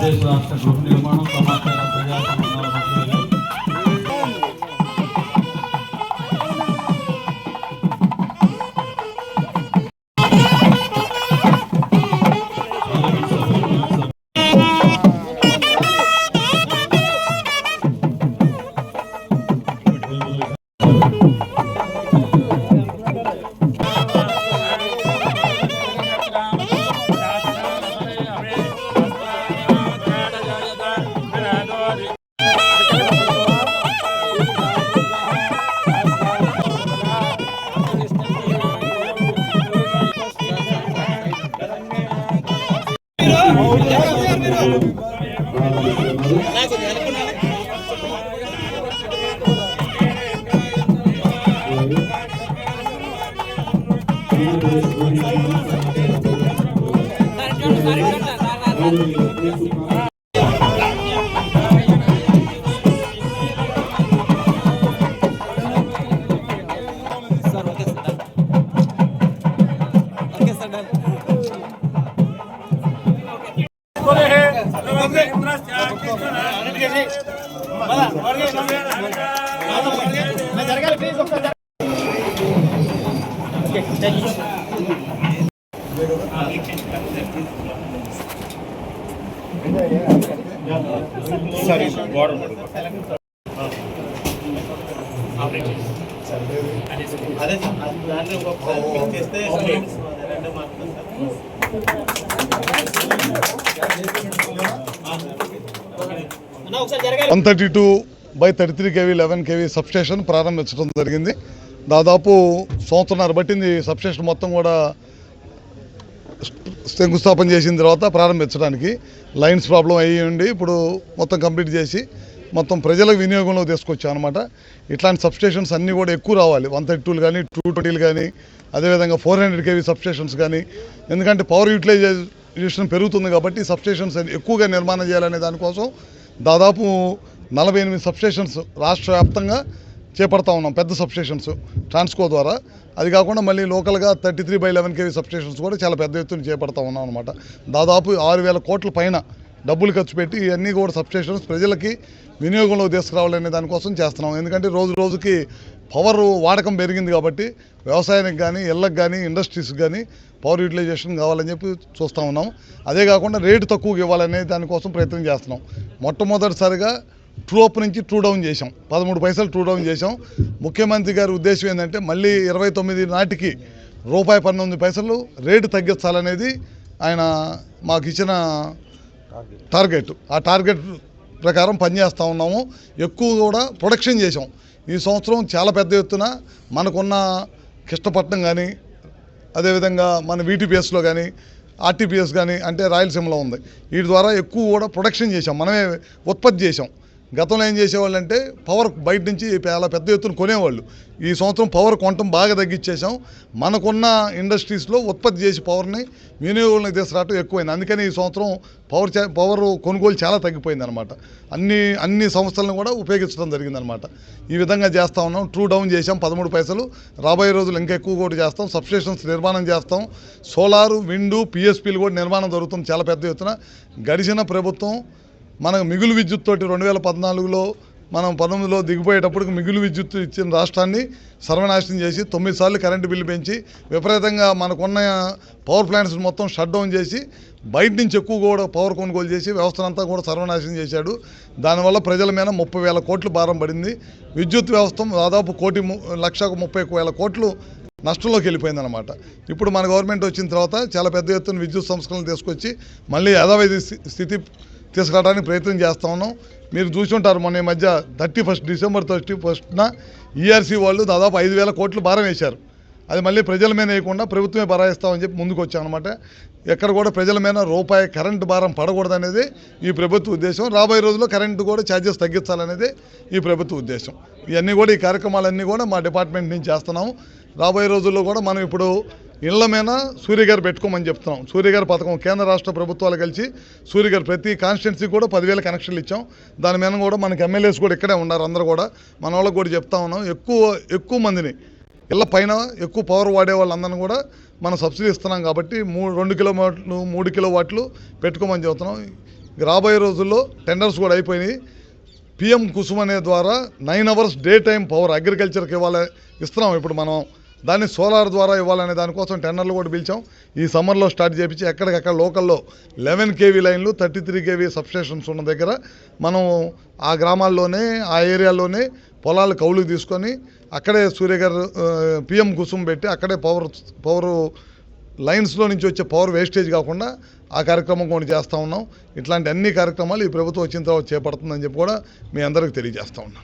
దేశ రాష్ట్ర గృహ నిర్మాణం సమాచార ప్రజా సంబంధాల మంత్రులు వన్ 32/33 kV 11 kV సబ్స్టేషన్ ప్రారంభించడం జరిగింది. దాదాపు సంవత్సరాలు పట్టింది సబ్స్టేషన్ మొత్తం కూడా శంకుస్థాపన చేసిన తర్వాత ప్రారంభించడానికి. లైన్స్ ప్రాబ్లం అయ్యి ఇప్పుడు మొత్తం కంప్లీట్ చేసి మొత్తం ప్రజల వినియోగంలో తీసుకొచ్చాం అనమాట. ఇట్లాంటి సబ్స్టేషన్స్ అన్నీ కూడా ఎక్కువ రావాలి. 132 కానీ 220 కానీ అదేవిధంగా 400 kV సబ్స్టేషన్స్ కానీ, ఎందుకంటే పవర్ యూటిలైజేషన్ పెరుగుతుంది కాబట్టి సబ్స్టేషన్స్ ఎక్కువగా నిర్మాణం చేయాలనే దానికోసం దాదాపు 48 సబ్స్టేషన్స్ రాష్ట్ర వ్యాప్తంగా చేపడతా ఉన్నాం, పెద్ద సబ్స్టేషన్స్ ట్రాన్స్కో ద్వారా. అది కాకుండా మళ్ళీ లోకల్గా 33/11 kV సబ్స్టేషన్స్ కూడా చాలా పెద్ద ఎత్తున చేపడతా ఉన్నాం అనమాట. దాదాపు 6,000 కోట్ల పైన డబ్బులు ఖర్చు పెట్టి ఇవన్నీ కూడా సబ్స్టేషన్స్ ప్రజలకి వినియోగంలో తీసుకురావాలనే దానికోసం చేస్తున్నాం. ఎందుకంటే రోజు రోజుకి పవర్ వాడకం పెరిగింది కాబట్టి వ్యవసాయానికి కానీ ఇళ్ళకి కానీ ఇండస్ట్రీస్కి కానీ పవర్ యూటిలైజేషన్ కావాలని చెప్పి చూస్తూ ఉన్నాం. అదే కాకుండా రేటు తక్కువగా ఇవ్వాలనే దానికోసం ప్రయత్నం చేస్తున్నాం. మొట్టమొదటిసారిగా ట్రూ అప్ నుంచి ట్రూ డౌన్ చేసాం, 13 పైసలు ట్రూ డౌన్ చేసాం. ముఖ్యమంత్రి గారి ఉద్దేశం ఏంటంటే మళ్ళీ 29 నాటికి ₹19 రేటు తగ్గించాలనేది ఆయన మాకు ఇచ్చిన టార్గెట్. ఆ టార్గెట్ ప్రకారం పనిచేస్తూ ఉన్నాము. ఎక్కువ కూడా ప్రొడక్షన్ చేసాం. ఈ సంవత్సరం చాలా పెద్ద ఎత్తున మనకున్న కృష్ణపట్నం కానీ అదేవిధంగా మన వీటీపీఎస్లో కానీ ఆర్టీపీఎస్ కానీ అంటే రాయలసీమలో ఉంది, వీటి ద్వారా ఎక్కువ కూడా ప్రొడక్షన్ చేసాం, మనమే ఉత్పత్తి చేసాం. గతంలో ఏం చేసేవాళ్ళు అంటే పవర్ బయట నుంచి చాలా పెద్ద ఎత్తున కొనేవాళ్ళు. ఈ సంవత్సరం పవర్ కొనటం బాగా తగ్గించేసాం. మనకున్న ఇండస్ట్రీస్లో ఉత్పత్తి చేసి పవర్ని వినియోగంలోకి తీసుకురావటం ఎక్కువైంది. అందుకని ఈ సంవత్సరం పవర్ కొనుగోలు చాలా తగ్గిపోయింది అనమాట. అన్ని సంస్థలను కూడా ఉపయోగించడం జరిగిందనమాట. ఈ విధంగా చేస్తూ ఉన్నాం. ట్రూ డౌన్ చేసాం 13 పైసలు. రాబోయే రోజులు ఇంకా ఎక్కువ కూడా చేస్తాం. సబ్స్టేషన్స్ నిర్మాణం చేస్తాం. సోలారు, విండు, పిఎస్పీలు కూడా నిర్మాణం జరుగుతుంది చాలా పెద్ద ఎత్తున. గడిచిన ప్రభుత్వం మనకు మిగులు విద్యుత్ తోటి 2014లో మనం 19లో దిగిపోయేటప్పటికి మిగులు విద్యుత్ ఇచ్చిన రాష్ట్రాన్ని సర్వనాశనం చేసి 9 సార్లు కరెంటు బిల్లు పెంచి విపరీతంగా మనకున్న పవర్ ప్లాంట్స్ మొత్తం షట్ డౌన్ చేసి బయట నుంచి ఎక్కువ కూడా పవర్ కొనుగోలు చేసి వ్యవస్థనంతా కూడా సర్వనాశనం చేశాడు. దానివల్ల ప్రజల మీద 30,000 కోట్లు భారం పడింది. విద్యుత్ వ్యవస్థ దాదాపు 1,30,000 కోట్లు నష్టంలోకి వెళ్ళిపోయిందనమాట. ఇప్పుడు మన గవర్నమెంట్ వచ్చిన తర్వాత చాలా పెద్ద ఎత్తున విద్యుత్ సంస్కరణలు తీసుకొచ్చి మళ్ళీ యథావిధి స్థితి తీసుకురావడానికి ప్రయత్నం చేస్తూ ఉన్నాం. మీరు చూసుంటారు మొన్న ఈ మధ్య December 31న ఈఆర్సీ వాళ్ళు దాదాపు 5,000 కోట్లు భారం వేశారు. అది మళ్ళీ ప్రజల మీద వేయకుండా ప్రభుత్వమే భరాయిస్తామని చెప్పి ముందుకు వచ్చామన్నమాట. ఎక్కడ కూడా ప్రజల మీద రూపాయి కరెంటు భారం పడకూడదనేది ఈ ప్రభుత్వ ఉద్దేశం. రాబోయే రోజుల్లో కరెంటు కూడా ఛార్జెస్ తగ్గించాలనేది ఈ ప్రభుత్వ ఉద్దేశం. ఇవన్నీ కూడా ఈ కార్యక్రమాలన్నీ కూడా మా డిపార్ట్మెంట్ నుంచి చేస్తున్నాము. రాబోయే రోజుల్లో కూడా మనం ఇప్పుడు ఇళ్ల మీద సూర్యగారు పెట్టుకోమని చెప్తున్నాం. సూర్యగారి పథకం కేంద్ర రాష్ట్ర ప్రభుత్వాలు కలిసి సూర్యగారు ప్రతి కాన్స్టిట్యున్సీకి కూడా 10,000 కనెక్షన్లు ఇచ్చాం. దాని మీద కూడా మనకి ఎమ్మెల్యేస్ కూడా ఇక్కడే ఉన్నారు. అందరూ కూడా మన వాళ్ళకి కూడా చెప్తా ఉన్నాం. ఎక్కువ మందిని ఇళ్ల పైన ఎక్కువ పవర్ వాడే వాళ్ళందరినీ కూడా మనం సబ్సిడీ ఇస్తున్నాం కాబట్టి 2 కిలోవాట్లు 3 కిలోవాట్లు పెట్టుకోమని చెబుతున్నాం. రాబోయే రోజుల్లో టెండర్స్ కూడా అయిపోయినాయి. పిఎం కుసుమ్ అనే ద్వారా 9 hours డే టైం పవర్ అగ్రికల్చర్కి ఇస్తున్నాం. ఇప్పుడు మనం దాన్ని సోలార్ ద్వారా ఇవ్వాలనే దానికోసం టెండర్లు కూడా పిలిచాం. ఈ సమ్మర్లో స్టార్ట్ చేయించి ఎక్కడికక్కడ లోకల్లో 11 kV లైన్లు 33 kV సబ్స్టేషన్స్ ఉన్న దగ్గర మనం ఆ గ్రామాల్లోనే ఆ ఏరియాలోనే పొలాలు కౌలుకు తీసుకొని అక్కడే సూర్య గారు పిఎం కుసుమ్ పెట్టి అక్కడే పవర్ లైన్స్లో నుంచి వచ్చే పవర్ వేస్టేజ్ కాకుండా ఆ కార్యక్రమం కూడా చేస్తూ ఉన్నాం. ఇట్లాంటి అన్ని కార్యక్రమాలు ఈ ప్రభుత్వం వచ్చిన తర్వాత చేపడుతుందని చెప్పి కూడా మీ అందరికి తెలియజేస్తూ ఉన్నాం.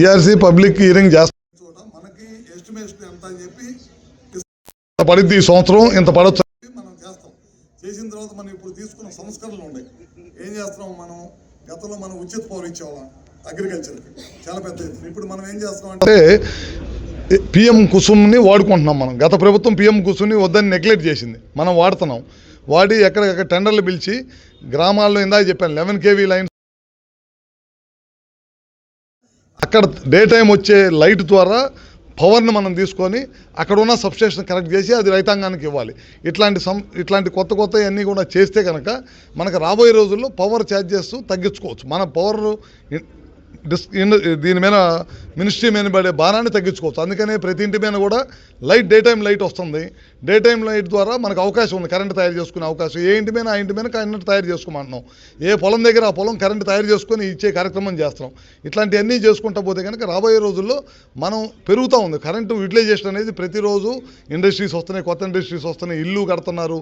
ఈఆర్సీ పబ్లిక్ హియరింగ్ చేస్తాం. మనకి ఎస్టిమేషన్ ఎంత అని చెప్పి పడిద్ది, ఈ సంవత్సరం ఇంత పడవచ్చు మనం చేస్తాం. చేసిన తర్వాత మనం ఇప్పుడు తీసుకున్న సంస్కరణలు ఉన్నాయి. ఏం చేస్తున్నాం, మనం గతంలో మనం ఉచిత పవర్ ఇచ్చేవాళ్ళం అగ్రికల్చర్కి చాలా పెద్ద ఎత్తున. ఇప్పుడు మనం ఏం చేస్తాం అంటే పిఎం కుసుమ్ని వాడుకుంటున్నాం. మనం గత ప్రభుత్వం పిఎం కుసుమ్ని వద్దని నెగ్లెక్ట్ చేసింది, మనం వాడుతున్నాం. వాడి ఎక్కడికక్కడ టెండర్లు పిలిచి గ్రామాల్లో ఇందాక చెప్పాను 11 kV లైన్స్ అక్కడ డే టైం వచ్చే లైట్ ద్వారా పవర్ని మనం తీసుకొని అక్కడ ఉన్న సబ్స్టేషన్ కనెక్ట్ చేసి అది రైతాంగానికి ఇవ్వాలి. ఇట్లాంటి కొత్త అన్నీ కూడా చేస్తే కనుక మనకు రాబోయే రోజుల్లో పవర్ ఛార్జెస్ తగ్గించుకోవచ్చు. మన పవర్ దీని మీద మినిస్ట్రీ మీద పడే భారాన్ని తగ్గించుకోవచ్చు. అందుకనే ప్రతి ఇంటి మీద కూడా డే టైం లైట్ వస్తుంది. డే టైం లైట్ ద్వారా మనకు అవకాశం ఉంది కరెంట్ తయారు చేసుకునే అవకాశం. ఏ ఇంటి మీద ఆ ఇంటి మీద కరెంట్ తయారు చేసుకోమంటున్నాం. ఏ పొలం దగ్గర ఆ పొలం కరెంట్ తయారు చేసుకొని ఇచ్చే కార్యక్రమం చేస్తున్నాం. ఇట్లాంటివన్నీ చేసుకుంటా పోతే కనుక రాబోయే రోజుల్లో మనం పెరుగుతూ ఉంది. కరెంటు యూటిలైజేషన్ అనేది ప్రతిరోజు ఇండస్ట్రీస్ వస్తున్నాయి, కొత్త ఇండస్ట్రీస్ వస్తున్నాయి, ఇల్లు కడుతున్నారు.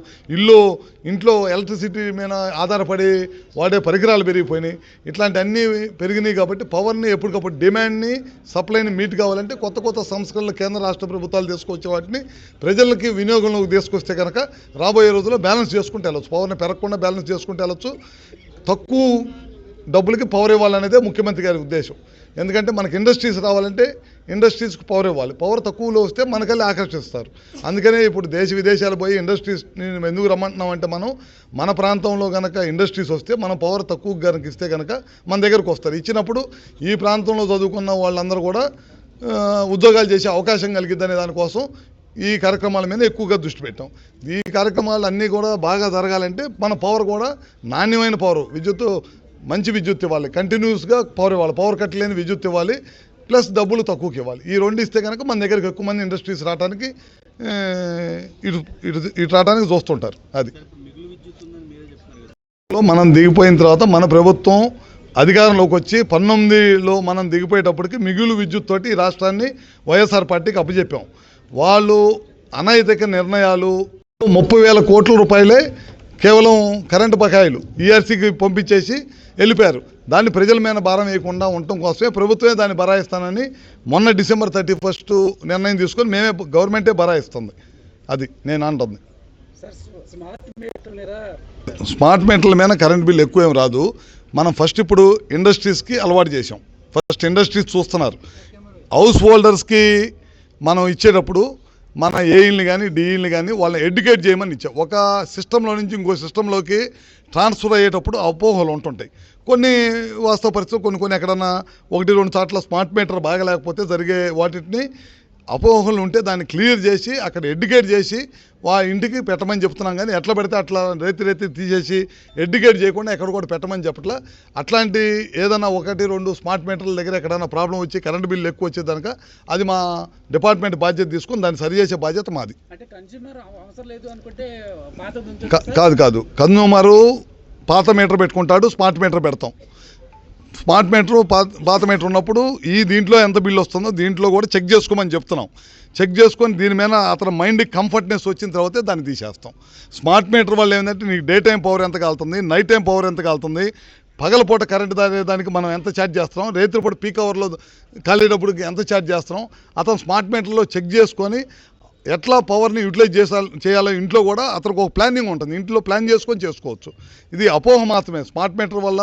ఇంట్లో ఎలక్ట్రిసిటీ మీద ఆధారపడి వాడే పరికరాలు పెరిగిపోయినాయి. ఇట్లాంటి అన్నీ పెరిగినాయి కాబట్టి పవర్ని ఎప్పటికప్పుడు డిమాండ్ని సప్లైని మీట్ కావాలంటే కొత్త సంస్కరణలు కేంద్ర రాష్ట్ర ప్రభుత్వాలు తీసుకొచ్చే వాటిని ప్రజలకి వినియోగంలోకి తీసుకొస్తే కనుక రాబోయే రోజుల్లో బ్యాలెన్స్ చేసుకుంటూ వెళ్ళచ్చు. పవర్ని పెరగకుండా బ్యాలెన్స్ చేసుకుంటూ వెళ్ళచ్చు. తక్కువ డబ్బులకి పవర్ ఇవ్వాలనేదే ముఖ్యమంత్రి గారి ఉద్దేశం. ఎందుకంటే మనకి ఇండస్ట్రీస్ రావాలంటే ఇండస్ట్రీస్కి పవర్ ఇవ్వాలి. పవర్ తక్కువలో వస్తే మనకల్లి ఆకర్షిస్తారు. అందుకనే ఇప్పుడు దేశ విదేశాలు పోయి ఇండస్ట్రీస్ని ఎందుకు రమ్మంటున్నాం అంటే మన ప్రాంతంలో కనుక ఇండస్ట్రీస్ వస్తే మనం పవర్ తక్కువ కనుక ఇస్తే కనుక మన దగ్గరకు వస్తారు. ఇచ్చినప్పుడు ఈ ప్రాంతంలో చదువుకున్న వాళ్ళందరూ కూడా ఉద్యోగాలు చేసే అవకాశం కలిగిద్దనే దానికోసం ఈ కార్యక్రమాల మీద ఎక్కువగా దృష్టి పెట్టాం. ఈ కార్యక్రమాలు అన్నీ కూడా బాగా జరగాలంటే మన పవర్ కూడా నాణ్యమైన పవర్, మంచి విద్యుత్ ఇవ్వాలి, కంటిన్యూస్గా పవర్ ఇవ్వాలి, పవర్ కట్ లేని విద్యుత్ ఇవ్వాలి, ప్లస్ డబ్బులు తక్కువకి ఇవ్వాలి. ఈ రెండు ఇస్తే కనుక మన దగ్గరికి ఎక్కువ మంది ఇండస్ట్రీస్ రావడానికి ఇటు రావడానికి చూస్తుంటారు. అది మనం దిగిపోయిన తర్వాత మన ప్రభుత్వం అధికారంలోకి వచ్చి 19లో మనం దిగిపోయేటప్పటికి మిగులు విద్యుత్ తోటి ఈ రాష్ట్రాన్ని వైఎస్ఆర్ పార్టీకి అప్పచెప్పాం. వాళ్ళు అనైతిక నిర్ణయాలు 30,000 కోట్ల రూపాయలే కేవలం కరెంటు బకాయిలు ఈఆర్సీకి పంపించేసి వెళ్ళిపోయారు. దాన్ని ప్రజల మీద భారం వేయకుండా ఉండటం కోసమే ప్రభుత్వమే దాన్ని బరాయిస్తానని మొన్న December 31 నిర్ణయం తీసుకొని గవర్నమెంటే బరాయిస్తుంది. అది నేను అంటుంది. స్మార్ట్ మీటర్ల మీద కరెంట్ బిల్ ఎక్కువ ఏం రాదు. మనం ఫస్ట్ ఇప్పుడు ఇండస్ట్రీస్కి అలవాటు చేసాం. ఫస్ట్ ఇండస్ట్రీస్ చూస్తున్నారు. హౌస్ హోల్డర్స్కి మనం ఇచ్చేటప్పుడు మన ఏఈల్ని కానీ డిఈల్ని కానీ వాళ్ళని ఎడ్యుకేట్ చేయమని ఇచ్చాం. ఒక సిస్టంలో నుంచి ఇంకో సిస్టంలోకి ట్రాన్స్ఫర్ అయ్యేటప్పుడు అపోహలు ఉంటుంటాయి. కొన్ని వాస్తవ పరిస్థితులు కొన్ని ఎక్కడన్నా 1-2 చోట్ల స్మార్ట్ మీటర్ బాగలేకపోతే జరిగే వాటిని అపోహలు ఉంటే దాన్ని క్లియర్ చేసి అక్కడ ఎడ్యుకేట్ చేసి ఇంటికి పెట్టమని చెప్తున్నాం. కానీ ఎట్లా పెడితే అట్లా రైతు తీసేసి ఎడ్యుకేట్ చేయకుండా ఎక్కడ కూడా పెట్టమని చెప్పట్లా. అట్లాంటి ఏదైనా 1-2 స్మార్ట్ మీటర్ల దగ్గర ఎక్కడైనా ప్రాబ్లం వచ్చి కరెంట్ బిల్లు ఎక్కువ వచ్చేదానిక అది మా డిపార్ట్మెంట్ బాధ్యత తీసుకుని దాన్ని సరి చేసే బాధ్యత మాది. కాదు కన్జ్యూమరు పాత మీటర్ పెట్టుకుంటాడు, స్మార్ట్ మీటర్ పెడతాం. స్మార్ట్ మీటర్ పాత మీటర్ ఉన్నప్పుడు దీంట్లో ఎంత బిల్లు వస్తుందో దీంట్లో కూడా చెక్ చేసుకోమని చెప్తున్నాం. చెక్ చేసుకొని దీని మీద అతని మైండ్కి కంఫర్ట్నెస్ వచ్చిన తర్వాతే దాన్ని తీసేస్తాం. స్మార్ట్ మీటర్ వల్ల ఏంటంటే నీకు డే టైం పవర్ ఎంత కాలుతుంది, నైట్ టైం పవర్ ఎంత కాలుతుంది, పగలపూట కరెంటు దానికి మనం ఎంత ఛార్జ్ చేస్తున్నాం, రేత్రిపూట పీక్ అవర్లో కాలేటప్పుడు ఎంత ఛార్జ్ చేస్తున్నాం అతను స్మార్ట్ మీటర్లో చెక్ చేసుకొని ఎట్లా పవర్ని యూటిలైజ్ చేయాలో ఇంట్లో కూడా అతనికి ఒక ప్లానింగ్ ఉంటుంది. ఇంట్లో ప్లాన్ చేసుకొని చేసుకోవచ్చు. ఇది అపోహ మాత్రమే. స్మార్ట్ మీటర్ వల్ల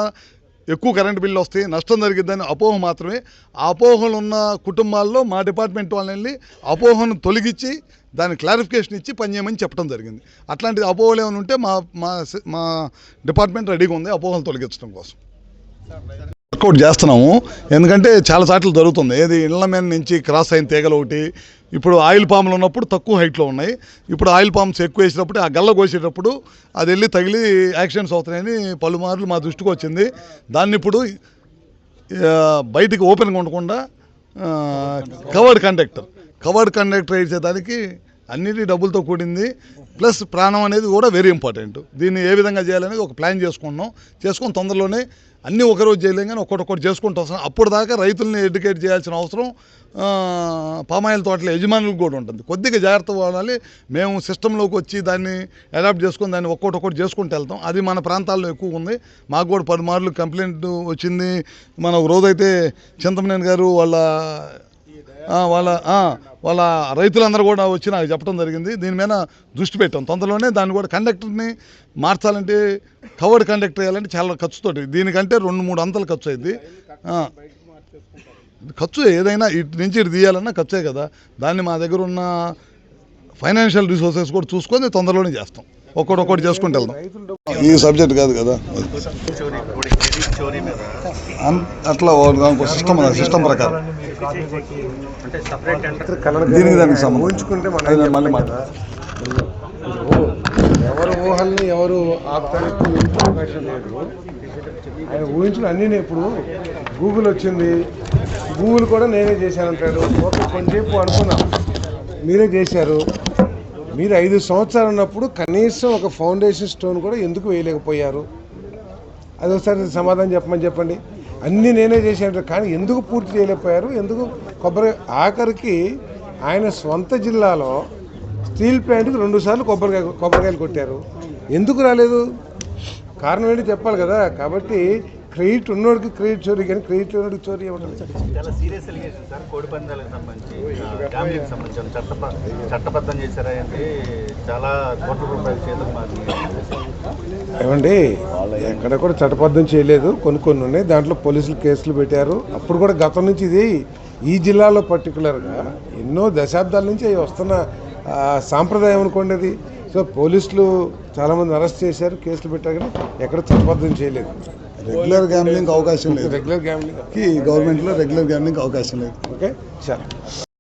ఎక్కువ కరెంటు బిల్లు వస్తాయి, నష్టం జరిగిద్దని అపోహ మాత్రమే. ఆ అపోహలు ఉన్న కుటుంబాల్లో మా డిపార్ట్మెంట్ వాళ్ళని వెళ్ళి అపోహను తొలగించి దాని క్లారిఫికేషన్ ఇచ్చి పనిచేయమని చెప్పడం జరిగింది. అట్లాంటి అపోహలు ఏమైనా ఉంటే మా డిపార్ట్మెంట్ రెడీగా ఉంది అపోహలు తొలగించడం కోసం. వర్కౌట్ చేస్తున్నాము. ఎందుకంటే చాలా సార్లు జరుగుతుంది, ఏది ఇళ్ల మీద నుంచి క్రాస్ అయిన తీగలు ఒకటి. ఇప్పుడు ఆయిల్ పాములు ఉన్నప్పుడు తక్కువ హైట్లో ఉన్నాయి, ఇప్పుడు ఆయిల్ పామ్స్ ఎక్కువ వేసినప్పుడు ఆ గల్ల కోసేటప్పుడు అది వెళ్ళి తగిలి యాక్సిడెంట్స్ అవుతున్నాయని పలుమార్లు మా దృష్టికి వచ్చింది. దాన్ని ఇప్పుడు బయటికి ఓపెన్గా ఉండకుండా కవర్డ్ కండక్టర్ వేసేదానికి అన్నిటి డబ్బులతో కూడింది. ప్లస్ ప్రాణం అనేది కూడా వెరీ ఇంపార్టెంట్. దీన్ని ఏ విధంగా చేయాలనేది ఒక ప్లాన్ చేసుకొని తొందరలోనే అన్నీ ఒకరోజు చేయలేం కానీ ఒక్కొక్కటి చేసుకుంటూ వస్తాం. అప్పుడు దాకా రైతుల్ని ఎడ్యుకేట్ చేయాల్సిన అవసరం పామాయిల్ తోటల యజమానులకు కూడా ఉంటుంది. కొద్దిగా జాగ్రత్త పడాలి. మేము సిస్టంలోకి వచ్చి దాన్ని అడాప్ట్ చేసుకొని దాన్ని ఒక్కొక్కటి చేసుకుంటూ వెళ్తాం. అది మన ప్రాంతాల్లో ఎక్కువ ఉంది. మాకు కూడా 10 మార్లు కంప్లైంట్ వచ్చింది. మన ఒక రోజైతే చింతమనేని గారు వాళ్ళ రైతులందరూ కూడా వచ్చి నాకు చెప్పడం జరిగింది. దీని మీద దృష్టి పెట్టాం. తొందరలోనే దాన్ని కూడా కండక్టర్ని మార్చాలంటే కవర్డ్ కండక్టర్ వేయాలంటే చాలా ఖర్చుతోటి, దీనికంటే 2-3 అంతలు ఖర్చు అయింది. ఖర్చు ఏదైనా ఇటు నుంచి ఇటు తీయాలన్నా ఖర్చే కదా. దాన్ని మా దగ్గర ఉన్న ఫైనాన్షియల్ రిసోర్సెస్ కూడా చూసుకొని తొందరలోనే చేస్తాం. ఒక్కొక్కటి చేసుకుంటూ వెళ్దాం. ఈ సబ్జెక్ట్ కాదు కదా, అట్లా సిస్టమ్ ప్రకారం దానికి సంబంధించుకుంటే మళ్ళీ ఎవరు ఊహల్ని ఎవరు ఆపడానికి అవకాశం లేదు. ఆయన ఊహించిన అన్నీ ఇప్పుడు గూగుల్ వచ్చింది, గూగుల్ కూడా నేనే చేశానంటాడు. ఓకే, కొంచెంసేపు అనుకున్నా, మీరే చేశారు. మీరు 5 సంవత్సరాలు ఉన్నప్పుడు కనీసం ఒక ఫౌండేషన్ స్టోన్ కూడా ఎందుకు వేయలేకపోయారు? అది ఒకసారి సమాధానం చెప్పండి. అన్నీ నేనే చేశాను కానీ ఎందుకు పూర్తి చేయలేకపోయారు? ఎందుకు ఆఖరికి ఆయన స్వంత జిల్లాలో స్టీల్ ప్లాంట్కి 2 సార్లు కొబ్బరికాయలు కొట్టారు. ఎందుకు రాలేదు? కారణం ఏంటి చెప్పాలి కదా. కాబట్టి క్రెడిట్ ఉన్నోడికి క్రెడిట్ చోరీ, కానీ క్రెడిట్ ఉన్నోడికి చోరీ ఇవ్వడం చాలా సీరియస్ ఎలిగేషన్ సార్. కోడిపందాలకు సంబంధించి ఫ్యామిలీకి సంబంధించి చట్టబద్ధం చేశారా అంటే చాలా కోట్ల రూపాయల చేతులు మారింది. ఏమండి, ఎక్కడ కూడా చట్టబద్ధం చేయలేదు. కొన్ని ఉన్నాయి, దాంట్లో పోలీసులు కేసులు పెట్టారు. అప్పుడు కూడా గతం నుంచి ఈ జిల్లాలో పర్టికులర్గా ఎన్నో దశాబ్దాల నుంచి వస్తున్న సాంప్రదాయం అనుకోండి అది. సో పోలీసులు చాలామంది అరెస్ట్ చేశారు, కేసులు పెట్టారు, కానీ ఎక్కడ చట్టబద్ధం చేయలేదు. రెగ్యులర్ గ్యాంబ్లింగ్ అవకాశం లేదు. రెగ్యులర్ గ్యాంబ్లింగ్ గవర్నమెంట్లో రెగ్యులర్ గ్యాంబ్లింగ్ అవకాశం లేదు. ఓకే, చాలా